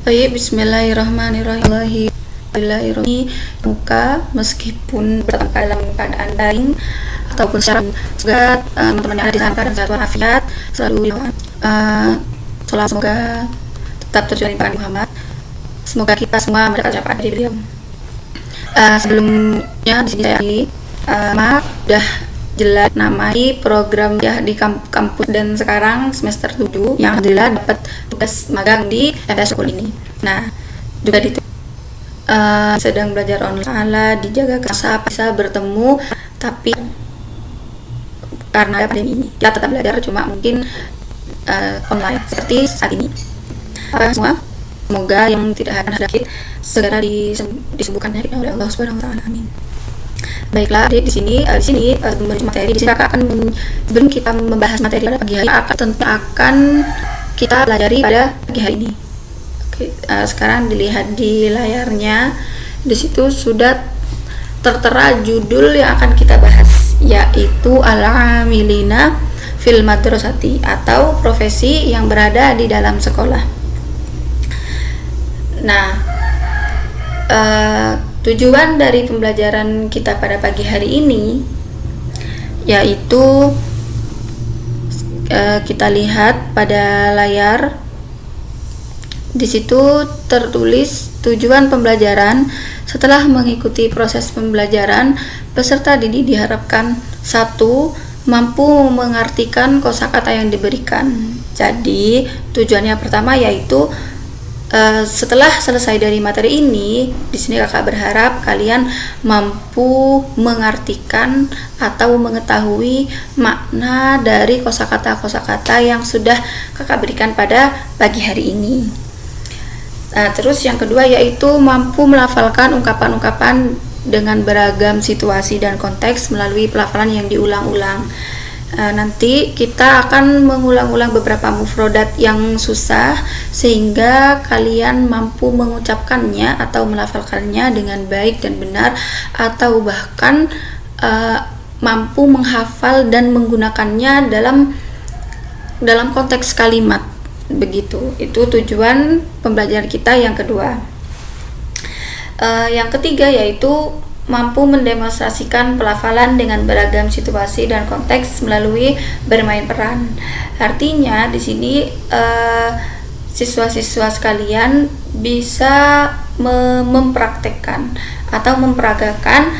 Baik, bismillahirrahmanirrahim. Bismillahirrahmanirrahim. Muka meskipun bertemu dalam keadaan daring ataupun secara semoga teman-teman yang ada di sana dan sehat walafiat selalu sholat semoga tetap terjalin dengan Muhammad. Semoga kita semua mendapat syafaat dari beliau. Sebelumnya di sini saya maaf udah jelas namai program ya di kampus dan sekarang semester 7 yang alhamdulillah dapat tugas magang di FS School ini. Nah, juga sedang belajar online, dijaga kesehatan, bisa bertemu, tapi karena pandemi ini kita tetap belajar, cuma mungkin online seperti saat ini. Semua semoga yang tidak ada sakit segera disembuhkan oleh Allah Subhanahu wa taala. Amin. Baiklah, di sini menuju materi. Di sini kakak akan sebelum kita membahas materi pada pagi hari akan kita pelajari pada pagi hari ini. Oke, sekarang dilihat di layarnya. Di situ sudah tertera judul yang akan kita bahas, yaitu al-amilina fil madrasati atau profesi yang berada di dalam sekolah. Nah, tujuan dari pembelajaran kita pada pagi hari ini yaitu kita lihat pada layar. Di situ tertulis tujuan pembelajaran. Setelah mengikuti proses pembelajaran, peserta didik diharapkan 1. Mampu mengartikan kosakata yang diberikan. Jadi, tujuannya pertama yaitu setelah selesai dari materi ini, di sini kakak berharap kalian mampu mengartikan atau mengetahui makna dari kosakata-kosakata yang sudah kakak berikan pada pagi hari ini. Nah, terus yang kedua yaitu mampu melafalkan ungkapan-ungkapan dengan beragam situasi dan konteks melalui pelafalan yang diulang-ulang. Nanti kita akan mengulang-ulang beberapa mufrodat yang susah sehingga kalian mampu mengucapkannya atau melafalkannya dengan baik dan benar, atau bahkan mampu menghafal dan menggunakannya dalam konteks kalimat. Begitu. Itu tujuan pembelajaran kita yang kedua. Yang ketiga yaitu mampu mendemonstrasikan pelafalan dengan beragam situasi dan konteks melalui bermain peran. Artinya di sini siswa-siswa sekalian bisa mempraktekkan atau memperagakan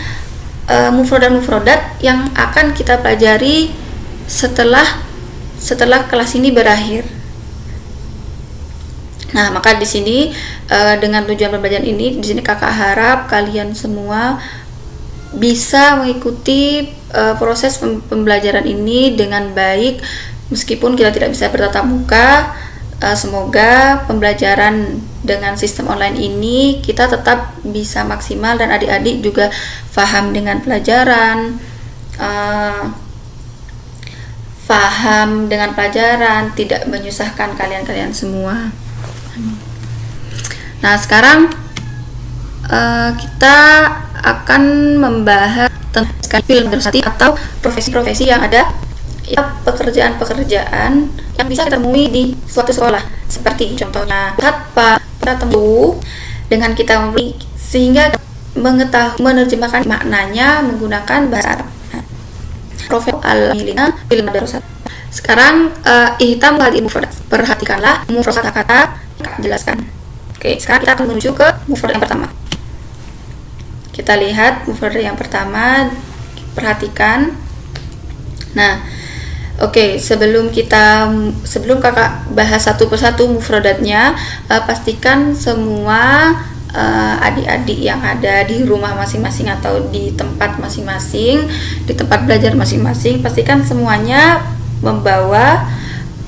mufrodat-mufrodat yang akan kita pelajari setelah kelas ini berakhir. Nah, maka di sini dengan tujuan pembelajaran ini, di sini kakak harap kalian semua bisa mengikuti proses pembelajaran ini dengan baik, meskipun kita tidak bisa bertatap muka. Semoga pembelajaran dengan sistem online ini kita tetap bisa maksimal dan adik-adik juga paham dengan pelajaran, tidak menyusahkan kalian semua. Nah, sekarang kita akan membahas tentang film madrasati atau profesi-profesi yang ada, ya, pekerjaan-pekerjaan yang bisa kita temui di suatu sekolah, seperti contohnya kita temui dengan kita membeli sehingga menerjemahkan maknanya menggunakan bahasa Arab. Profesi al-amilina fil madrasati. Sekarang ihtam hal mufrad. Perhatikanlah mufrad kata jelaskan. Oke, sekarang kita akan menuju ke mufrad yang pertama. Kita lihat mufrad yang pertama, perhatikan. Nah, oke, sebelum kakak bahas satu persatu mufradatnya, pastikan semua adik-adik yang ada di rumah masing-masing atau di tempat masing-masing, di tempat belajar masing-masing, pastikan semuanya membawa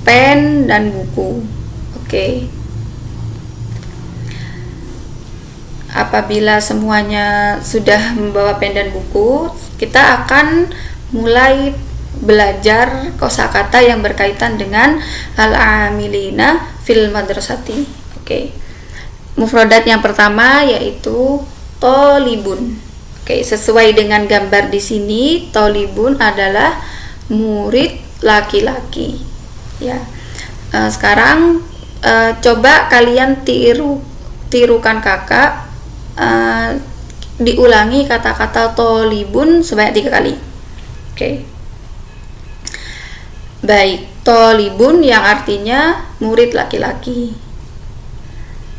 pen dan buku. Oke. Apabila semuanya sudah membawa pen dan buku, kita akan mulai belajar kosakata yang berkaitan dengan al-amilina fil madrasati. Oke. Mufradat yang pertama yaitu tolibun. Oke, sesuai dengan gambar di sini, tolibun adalah murid laki-laki. Ya. Sekarang coba kalian tirukan kakak, diulangi kata-kata tolibun sebanyak 3 kali. Oke. Baik, tolibun yang artinya murid laki-laki.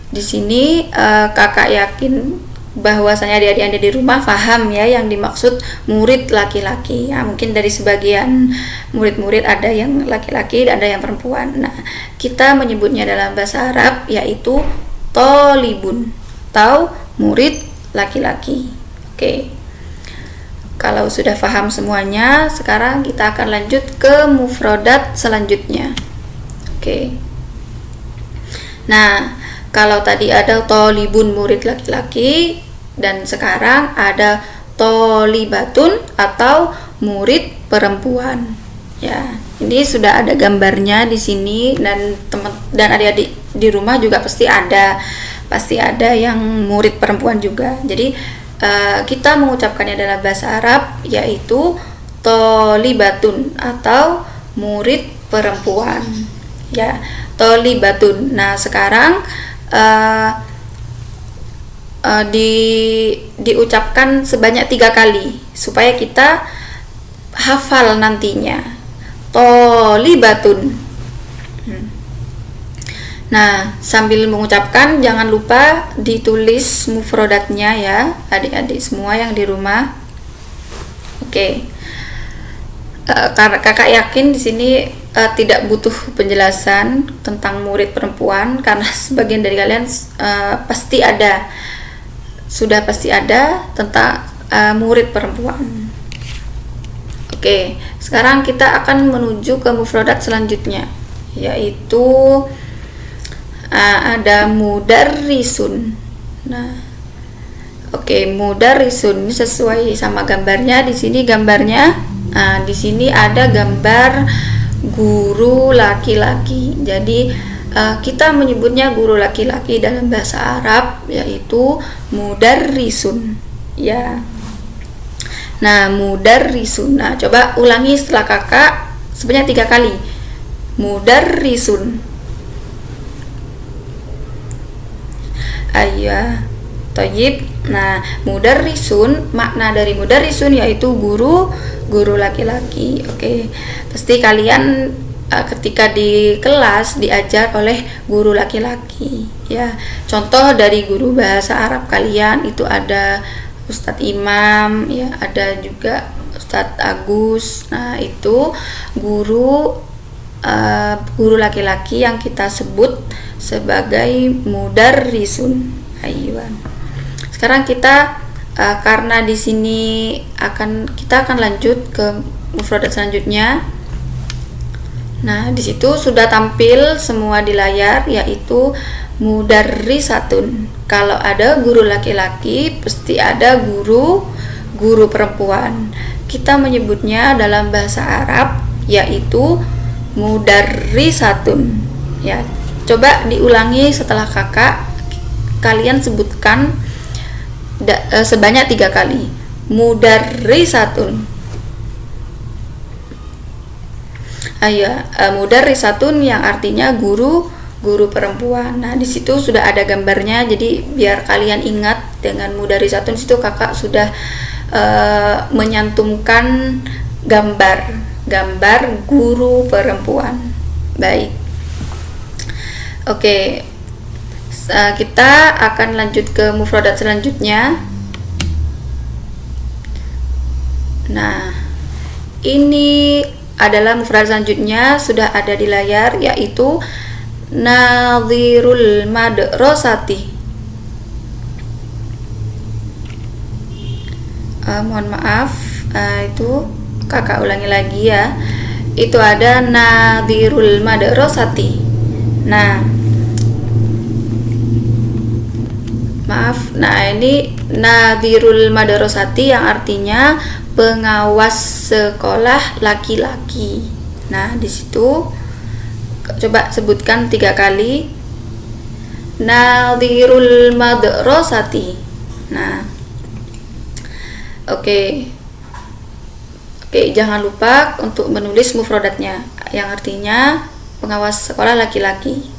Di sini kakak yakin bahwasanya adik-adik Anda di rumah paham ya yang dimaksud murid laki-laki. Ya, mungkin dari sebagian murid-murid ada yang laki-laki dan ada yang perempuan. Nah, kita menyebutnya dalam bahasa Arab yaitu tolibun atau murid laki-laki. Oke. Kalau sudah paham semuanya, sekarang kita akan lanjut ke mufrodat selanjutnya. Oke. Nah, kalau tadi ada tolibun murid laki-laki, dan sekarang ada tolibatun atau murid perempuan. Ya, ini sudah ada gambarnya di sini, dan teman dan adik-adik di rumah juga pasti ada yang murid perempuan juga. Jadi kita mengucapkannya dalam bahasa Arab yaitu tolibatun atau murid perempuan. Ya, tolibatun. Nah, sekarang diucapkan sebanyak 3 kali supaya kita hafal nantinya. Tolibatun. Nah, sambil mengucapkan jangan lupa ditulis mufrodatnya ya, adik-adik semua yang di rumah. Oke. Karena kakak yakin di sini tidak butuh penjelasan tentang murid perempuan, karena sebagian dari kalian sudah pasti ada tentang murid perempuan. Oke, sekarang kita akan menuju ke mufrodat selanjutnya, yaitu ada mudarrisun. Nah, oke, mudarrisun ini sesuai sama gambarnya. Di sini gambarnya, di sini ada gambar guru laki-laki. Jadi kita menyebutnya guru laki-laki dalam bahasa Arab yaitu mudarrisun. Ya. Nah, mudarrisun. Nah, coba ulangi setelah kakak sebanyak 3 kali. Mudarrisun. Ayah, toyib. Nah, mudarrisun, makna dari mudarrisun yaitu guru laki-laki. Oke, pasti kalian ketika di kelas diajar oleh guru laki-laki. Ya, contoh dari guru bahasa Arab kalian itu ada Ustadz Imam, ya, ada juga Ustadz Agus. Nah, itu guru laki-laki yang kita sebut sebagai mudarrisun. Ayuan. Sekarang kita karena di sini kita akan lanjut ke mufradat selanjutnya. Nah, di situ sudah tampil semua di layar yaitu mudarrisatun. Kalau ada guru laki-laki, pasti ada guru perempuan. Kita menyebutnya dalam bahasa Arab yaitu mudarrisatun. Ya, coba diulangi setelah kakak. Kalian sebutkan sebanyak 3 kali. Mudarrisatun. Mudarrisatun yang artinya guru perempuan. Nah, di situ sudah ada gambarnya. Jadi biar kalian ingat dengan mudarrisatun, situ kakak sudah menyantumkan gambar guru perempuan. Baik. Oke. Kita akan lanjut ke mufradat selanjutnya. Nah, ini adalah mufradat selanjutnya, sudah ada di layar, yaitu nadhirul madrasati. Mohon maaf, itu kakak ulangi lagi ya. Itu ada nadhirul madrasati. Nah, maaf. Nah, ini nadhirul madrasati yang artinya pengawas sekolah laki-laki. Nah, di situ coba sebutkan 3 kali. Nadhirul madrasati. Nah, oke, jangan lupa untuk menulis mufradatnya yang artinya pengawas sekolah laki-laki.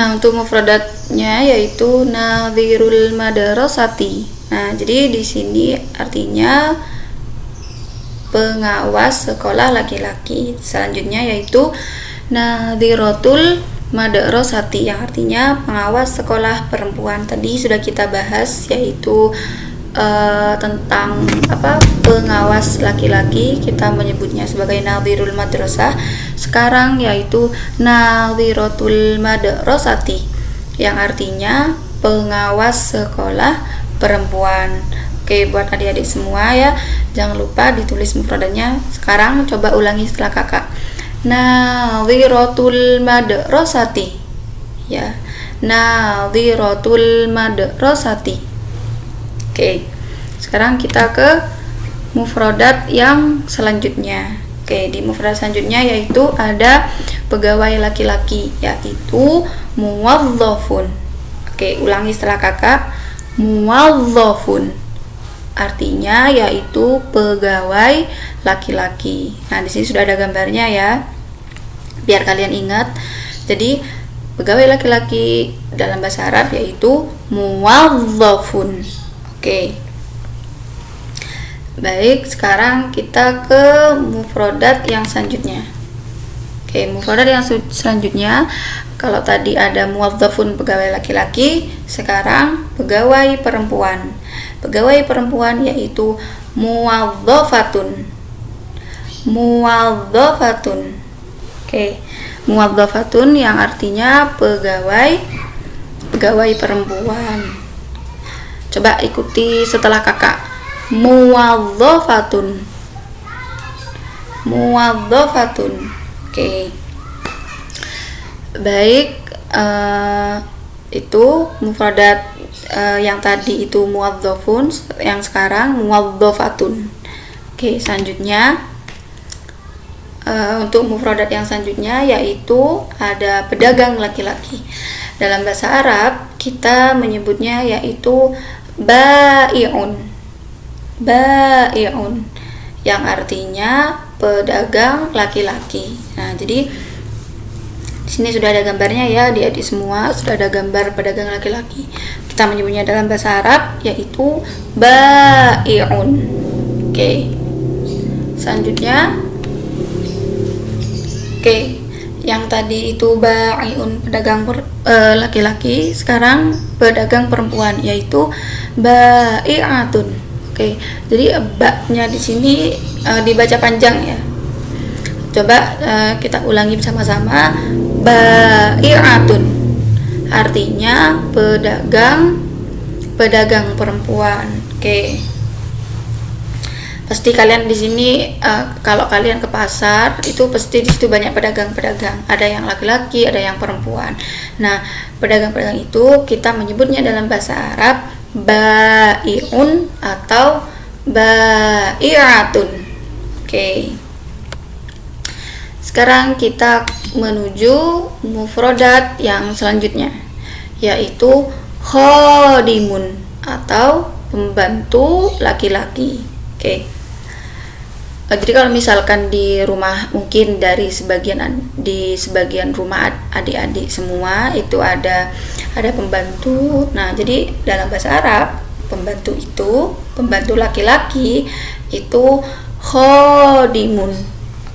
Nah, untuk mufradatnya yaitu nadhirul madrasati. Nah, jadi di sini artinya pengawas sekolah laki-laki. Selanjutnya yaitu nadhiratul madrasati, yang artinya pengawas sekolah perempuan. Tadi sudah kita bahas yaitu tentang pengawas laki-laki, kita menyebutnya sebagai nadhirul madrasah. Sekarang yaitu nadhiratul madrasati, yang artinya pengawas sekolah perempuan. Oke, buat adik-adik semua ya, jangan lupa ditulis mufradatnya. Sekarang coba ulangi setelah kakak. Nadhiratul madrasati, ya, nadhiratul madrasati. Oke, sekarang kita ke mufradat yang selanjutnya. Oke, di mufradat selanjutnya yaitu ada pegawai laki-laki, yaitu muwazzafun. Oke, ulangi setelah kakak. Muwazzafun artinya yaitu pegawai laki-laki. Nah, di sini sudah ada gambarnya ya, biar kalian ingat. Jadi pegawai laki-laki dalam bahasa Arab yaitu muwazzafun. Oke. Baik, sekarang kita ke mufradat yang selanjutnya. Oke, mufradat yang selanjutnya, kalau tadi ada muwazzafun pegawai laki-laki, sekarang pegawai perempuan. Pegawai perempuan yaitu muwazzafatun. Muwazzafatun. Oke, muwazzafatun yang artinya pegawai perempuan. Coba ikuti setelah kakak. Muwazzafatun. Muwazzafatun. Oke. Baik, itu mufradat yang tadi itu muwadzafun, yang sekarang muwadzafatun. Oke, selanjutnya untuk mufradat yang selanjutnya yaitu ada pedagang laki-laki. Dalam bahasa Arab kita menyebutnya yaitu bai'un. Bai'un yang artinya pedagang laki-laki. Nah, jadi di sini sudah ada gambarnya ya, adik-adik semua, sudah ada gambar pedagang laki-laki. Kita menyebutnya dalam bahasa Arab yaitu bai'un. Oke. Selanjutnya, oke, yang tadi itu bai'un pedagang laki-laki, sekarang pedagang perempuan yaitu bai'atun. Oke. Jadi ba-nya di sini dibaca panjang ya. Coba kita ulangi bersama-sama. Bai'atun artinya pedagang perempuan. Oke. Pasti kalian di sini kalau kalian ke pasar itu pasti di situ banyak pedagang-pedagang. Ada yang laki-laki, ada yang perempuan. Nah, pedagang-pedagang itu kita menyebutnya dalam bahasa Arab bai'un atau bai'atun. Oke. Sekarang kita menuju mufradat yang selanjutnya, yaitu khadimun atau pembantu laki-laki. Oke. Jadi kalau misalkan di rumah, mungkin di sebagian rumah adik-adik semua itu ada pembantu. Nah, jadi dalam bahasa Arab pembantu laki-laki itu khadimun.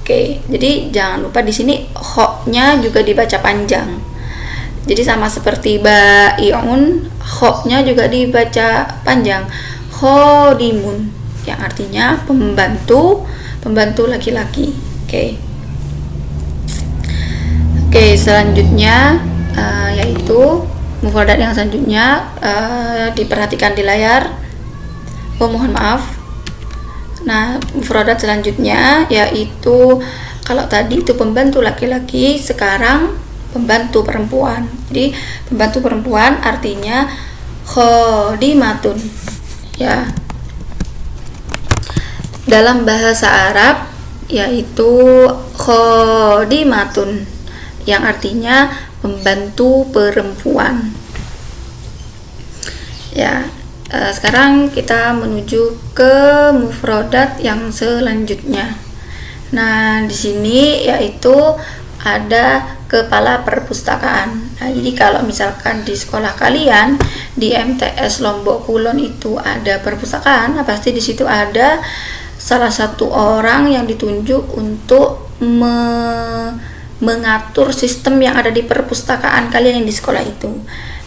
Oke, jadi jangan lupa di sini kho-nya juga dibaca panjang. Jadi sama seperti bai'un, kho-nya juga dibaca panjang. Khadimun yang artinya pembantu laki-laki. Oke. Oke, selanjutnya yaitu mufradat yang selanjutnya, diperhatikan di layar. Oh, mohon maaf. Nah, mufradat selanjutnya yaitu kalau tadi itu pembantu laki-laki, sekarang pembantu perempuan. Jadi pembantu perempuan artinya khadimatun. Ya. Dalam bahasa Arab yaitu khadimatun yang artinya pembantu perempuan. Ya. Sekarang kita menuju ke mufradat yang selanjutnya. Nah, di sini yaitu ada kepala perpustakaan. Nah, jadi kalau misalkan di sekolah kalian di MTS Lombok Kulon itu ada perpustakaan, nah pasti di situ ada salah satu orang yang ditunjuk untuk mengatur sistem yang ada di perpustakaan kalian yang di sekolah itu.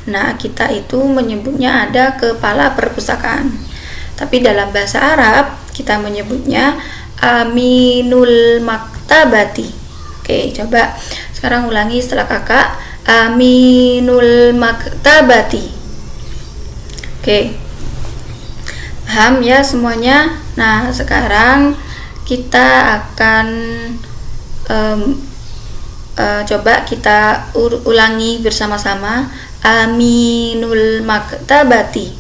Nah, kita itu menyebutnya ada kepala perpustakaan. Tapi dalam bahasa Arab kita menyebutnya Aminul Maktabati. Oke, coba sekarang ulangi setelah kakak. Aminul Maktabati. Oke, paham ya semuanya? Nah, sekarang kita akan coba kita ulangi bersama-sama. Aminul Maktabati.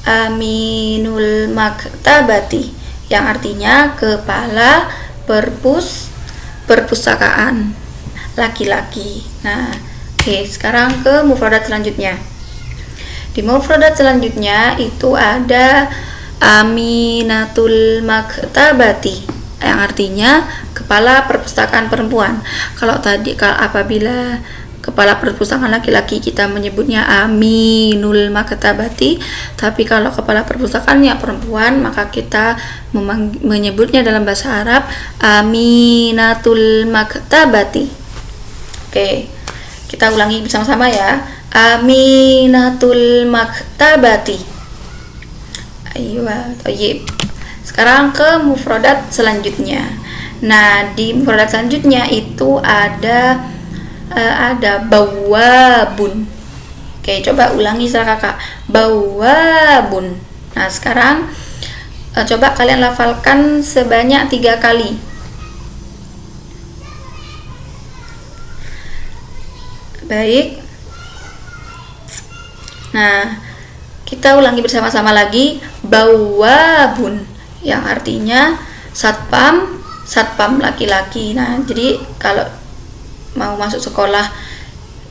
Aminul Maktabati, yang artinya kepala perpustakaan laki-laki. Nah, oke, sekarang ke mufradat selanjutnya. Di mufradat selanjutnya itu ada Aminatul Maktabati, yang artinya kepala perpustakaan perempuan. Kalau apabila kepala perpustakaan laki-laki kita menyebutnya Aminul Maktabati, tapi kalau kepala perpustakaannya perempuan maka kita menyebutnya dalam bahasa Arab Aminatul Maktabati. Oke, kita ulangi bersama-sama ya. Aminatul Maktabati. Ayo, thayyib. Sekarang ke mufradat selanjutnya. Nah, di mufradat selanjutnya itu ada bawabun. Oke, coba ulangi setelah kakak. Bawabun. Nah, sekarang coba kalian lafalkan sebanyak 3 kali. Baik. Nah, kita ulangi bersama-sama lagi. Bawabun, yang artinya satpam laki-laki. Nah, jadi kalau mau masuk sekolah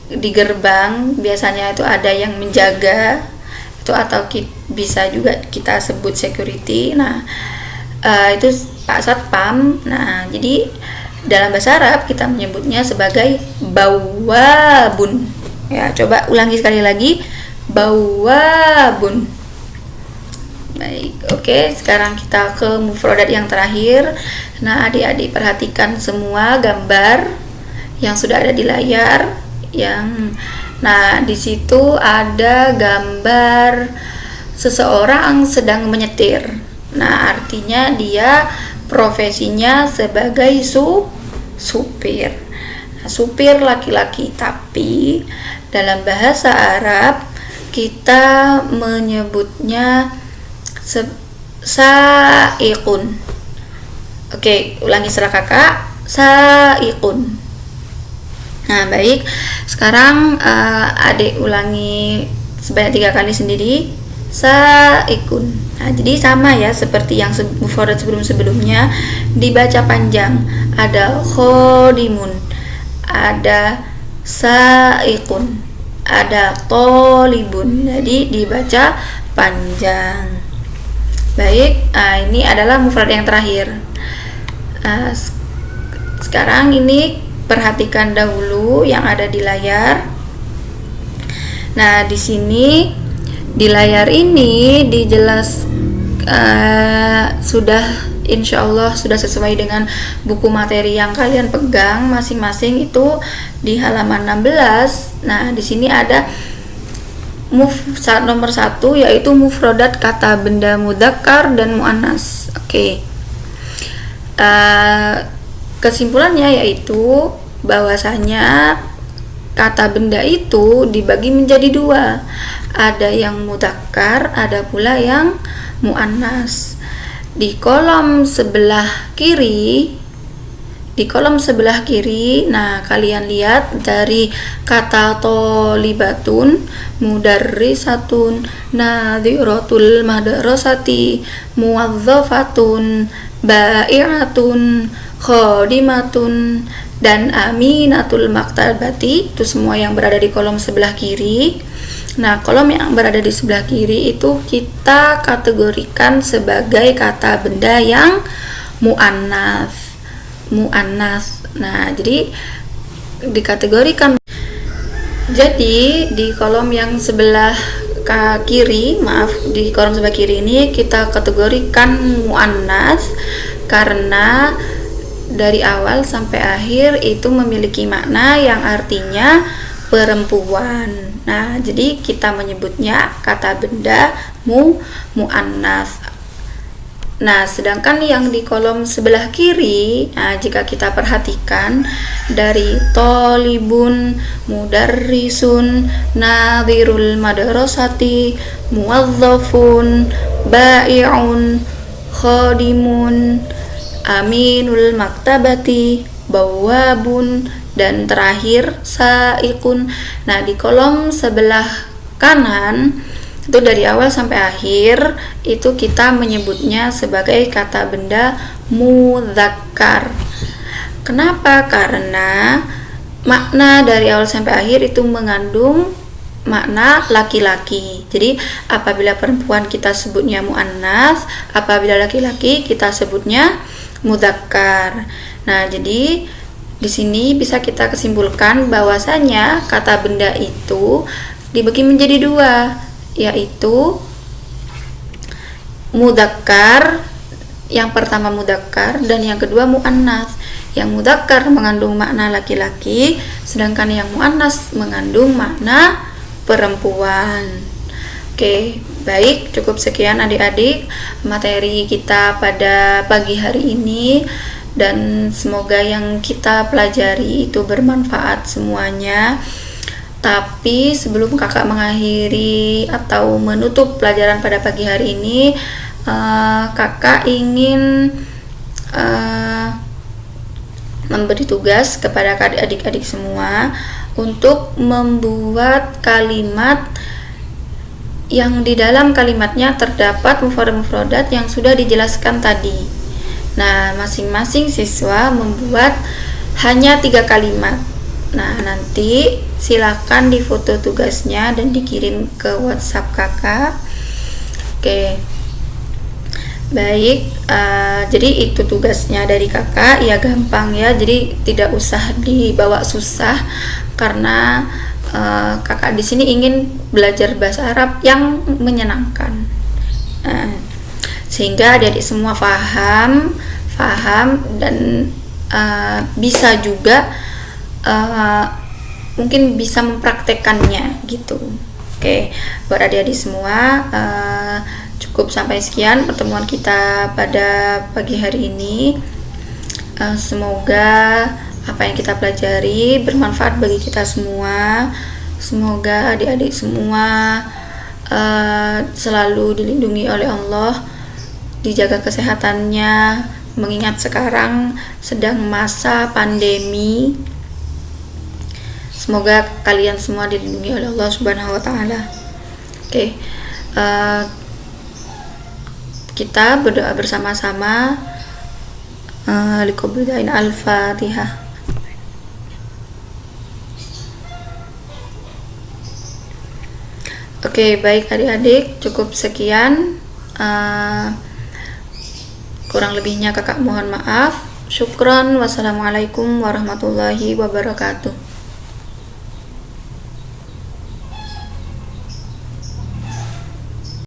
di gerbang biasanya itu ada yang menjaga itu, atau bisa juga kita sebut security. Nah, itu Pak Satpam. Nah, jadi dalam bahasa Arab kita menyebutnya sebagai bawabun. Ya, coba ulangi sekali lagi. Bawabun. Baik, oke, sekarang kita ke mufradat yang terakhir. Nah, adik-adik perhatikan semua gambar yang sudah ada di layar. Nah, di situ ada gambar seseorang sedang menyetir. Nah, artinya dia profesinya sebagai supir. Nah, supir laki-laki, tapi dalam bahasa Arab kita menyebutnya sa'iqun. Oke, ulangi setelah kakak. Sa'iqun. Nah, baik. Sekarang adik ulangi sebanyak 3 kali sendiri. Sa'iqun. Nah, jadi sama ya seperti yang mufradat sebelum-sebelumnya, dibaca panjang. Ada khodimun, ada sa'iqun, ada tolibun. Jadi dibaca panjang. Baik, ini adalah mufrad yang terakhir. Sekarang ini perhatikan dahulu yang ada di layar. Nah, di sini di layar ini sudah insyaallah sudah sesuai dengan buku materi yang kalian pegang masing-masing itu di halaman 16. Nah, di sini ada nomor 1 yaitu mufradat kata benda mudzakkar dan muannas. Oke. Kesimpulannya yaitu bahwasanya kata benda itu dibagi menjadi 2. Ada yang mudzakkar, ada pula yang muannas. Di kolom sebelah kiri, nah kalian lihat dari kata tolibatun, mudarrisatun, nadhiratul madrasati, muwadzafatun, ba'i'atun, khodimatun, dan aminatul maktabati. Itu semua yang berada di kolom sebelah kiri. Nah, kolom yang berada di sebelah kiri itu kita kategorikan sebagai kata benda yang muannas. Nah, jadi dikategorikan. Jadi di kolom yang sebelah kiri, di kolom sebelah kiri ini kita kategorikan muannas karena dari awal sampai akhir itu memiliki makna yang artinya perempuan. Nah, jadi kita menyebutnya kata benda muannas. Nah, sedangkan yang di kolom sebelah kiri, nah, jika kita perhatikan dari tolibun, mudarrisun, nadhirul madrasati, muwazzafun, ba'i'un, khadimun, aminul maktabati, bawabun, dan terakhir sa'iqun. Nah, di kolom sebelah kanan itu dari awal sampai akhir itu kita menyebutnya sebagai kata benda mudzakkar. Kenapa? Karena makna dari awal sampai akhir itu mengandung makna laki-laki. Jadi apabila perempuan kita sebutnya muannas, apabila laki-laki kita sebutnya mudzakkar. Nah, jadi di sini bisa kita kesimpulkan bahwasanya kata benda itu dibagi menjadi dua, yaitu mudzakkar, yang pertama mudzakkar dan yang kedua muannas. Yang mudzakkar mengandung makna laki-laki, sedangkan yang muannas mengandung makna perempuan. Oke, baik, cukup sekian adik-adik materi kita pada pagi hari ini, dan semoga yang kita pelajari itu bermanfaat semuanya. Tapi sebelum kakak mengakhiri atau menutup pelajaran pada pagi hari ini, kakak ingin memberi tugas kepada adik-adik semua untuk membuat kalimat yang di dalam kalimatnya terdapat mufrad-mufradat yang sudah dijelaskan tadi. Nah, masing-masing siswa membuat hanya 3 kalimat. Nah, nanti silakan difoto tugasnya dan dikirim ke WhatsApp kakak. Oke, baik, jadi itu tugasnya dari kakak, ya gampang ya, jadi tidak usah dibawa susah karena kakak di sini ingin belajar bahasa Arab yang menyenangkan, sehingga adik-adik semua paham dan bisa juga mungkin bisa mempraktekannya gitu. Oke, buat adik-adik semua, cukup sampai sekian pertemuan kita pada pagi hari ini. Semoga apa yang kita pelajari bermanfaat bagi kita semua. Semoga adik-adik semua selalu dilindungi oleh Allah, dijaga kesehatannya, mengingat sekarang sedang masa pandemi. Semoga kalian semua dilindungi oleh Allah Subhanahu wa taala. Oke. Kita berdoa bersama-sama. Liqoblidain al-Fatihah. Oke, baik adik-adik, cukup sekian. Kurang lebihnya kakak mohon maaf. Syukron. Wassalamualaikum warahmatullahi wabarakatuh.